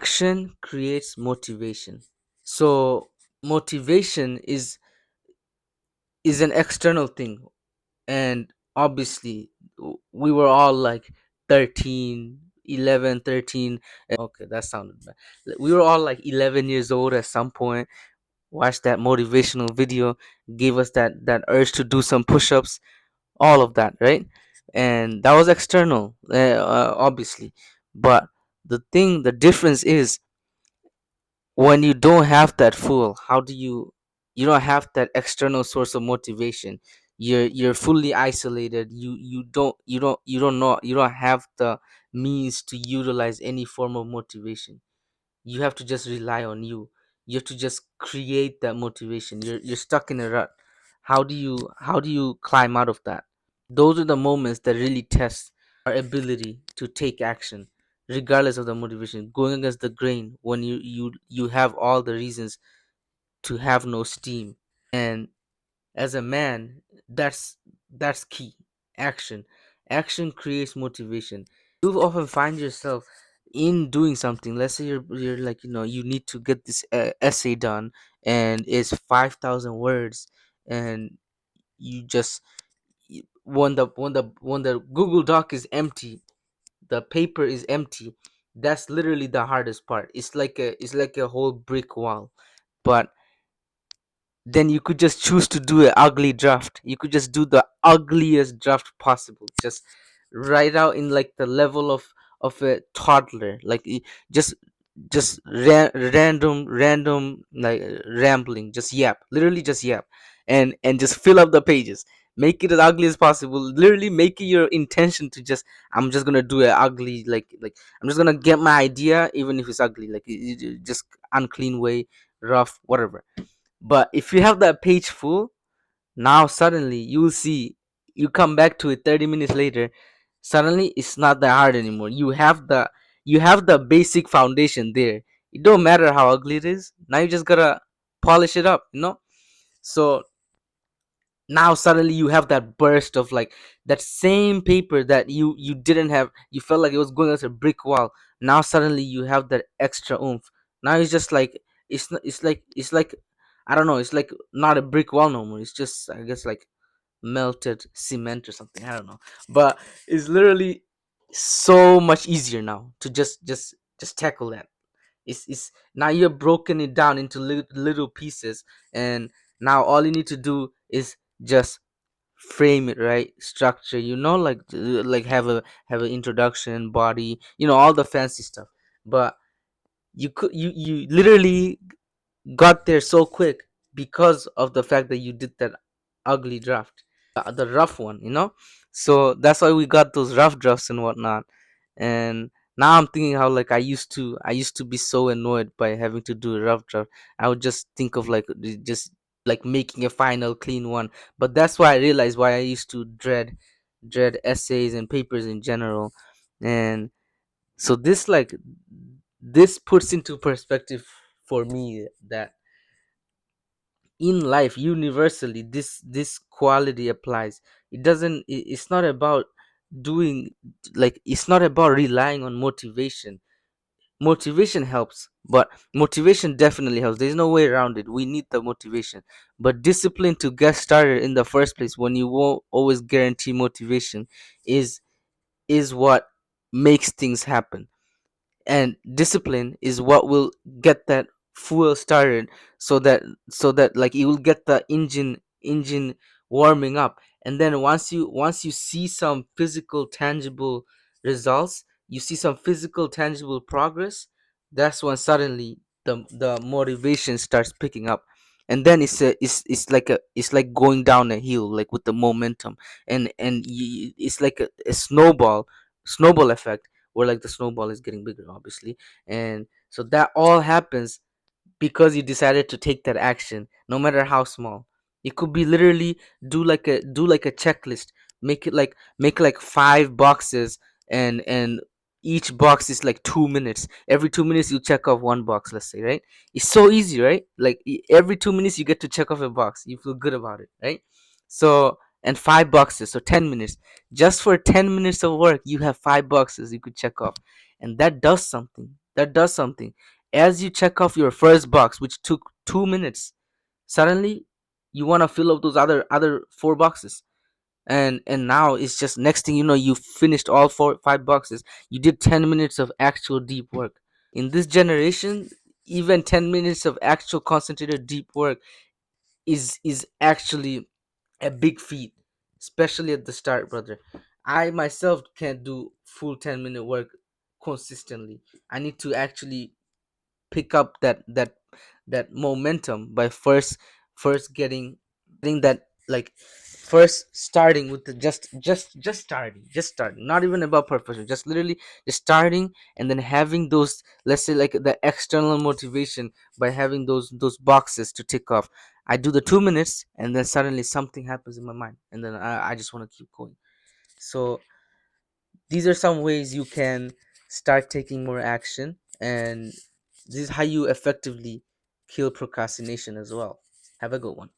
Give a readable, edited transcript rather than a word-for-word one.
action creates motivation. So motivation is an external thing, and obviously we were all like 13, 11, 13. Okay, that sounded bad. We were all like 11 years old at some point, watched that motivational video, gave us that urge to do some push-ups, all of that, right? And that was external, obviously. But the difference is, when you don't have that fuel, how do you don't have that external source of motivation, you're fully isolated, you don't have the means to utilize any form of motivation. You have to just rely on you have to just create that motivation. You're stuck in a rut. How do you climb out of that? Those are the moments that really test our ability to take action, regardless of the motivation. Going against the grain when you have all the reasons to have no steam. And as a man, that's key. Action creates motivation. You often find yourself in doing something. Let's say you're like, you need to get this essay done, and it's 5,000 words, and you just when the Google Doc is empty, the paper is empty. That's literally the hardest part. It's like a whole brick wall. But then you could just choose to do an ugly draft. You could just do the ugliest draft possible. Just write out in like the level of a toddler. Like random, like rambling. Just yap. Literally just yap, and just fill up the pages. Make it as ugly as possible. Literally make it your intention to just. I'm just gonna do it ugly. Like I'm just gonna get my idea, even if it's ugly. Like just unclean way, rough, whatever. But if you have that page full, now suddenly you'll see, you come back to it 30 minutes later, suddenly it's not that hard anymore. You have the basic foundation there. It don't matter how ugly it is. Now you just gotta polish it up. So now suddenly you have that burst of like that same paper that you didn't have. You felt like it was going as a brick wall. Now suddenly you have that extra oomph. Now it's just like it's like I don't know. It's like not a brick wall no more. It's just, I guess, like melted cement or something. I don't know. But it's literally so much easier now to just tackle that. It's now you're broken it down into little pieces, and now all you need to do is just frame it right, structure, like have an introduction, body, all the fancy stuff. But you literally got there so quick because of the fact that you did that ugly draft, the rough one. So that's why we got those rough drafts and whatnot. And now I'm thinking how, like, I used to be so annoyed by having to do a rough draft. I would just think of like just like making a final clean one. But that's why I realized why I used to dread essays and papers in general. And so this puts into perspective for me that in life, universally, this quality applies. It's not about doing, like, it's not about relying on motivation. Motivation helps, but motivation definitely helps. There's no way around it. We need the motivation. But discipline to get started in the first place, when you won't always guarantee motivation, is what makes things happen. And discipline is what will get that fuel started, so that like you will get the engine warming up. And then once you see some physical tangible results, you see some physical tangible progress, that's when suddenly the motivation starts picking up. And then it's like going down a hill, like with the momentum. And it's like a snowball effect, where like the snowball is getting bigger, obviously. And so that all happens because you decided to take that action, no matter how small. It could be literally do like a checklist. Make like 5 boxes, and each box is like 2 minutes. Every 2 minutes you check off one box, let's say, right? It's so easy, right? Like every 2 minutes you get to check off a box, you feel good about it, right? So, and 5 boxes, so 10 minutes. Just for 10 minutes of work, you have 5 boxes you could check off. And that does something. that does something. As you check off your first box, which took 2 minutes, suddenly you want to fill up those other four boxes. And now it's just, next thing you know, you finished all four five boxes. You did 10 minutes of actual deep work. In this generation, even 10 minutes of actual concentrated deep work is actually a big feat, especially at the start, brother. I myself can't do full 10-minute work consistently. I need to actually pick up that momentum by first getting that, like, first starting with the just starting, not even about perfection, just literally just starting, and then having those, let's say, like, the external motivation by having those boxes to tick off. I do the 2 minutes, and then suddenly something happens in my mind, and then I just want to keep going. So these are some ways you can start taking more action, and this is how you effectively kill procrastination as well. Have a good one.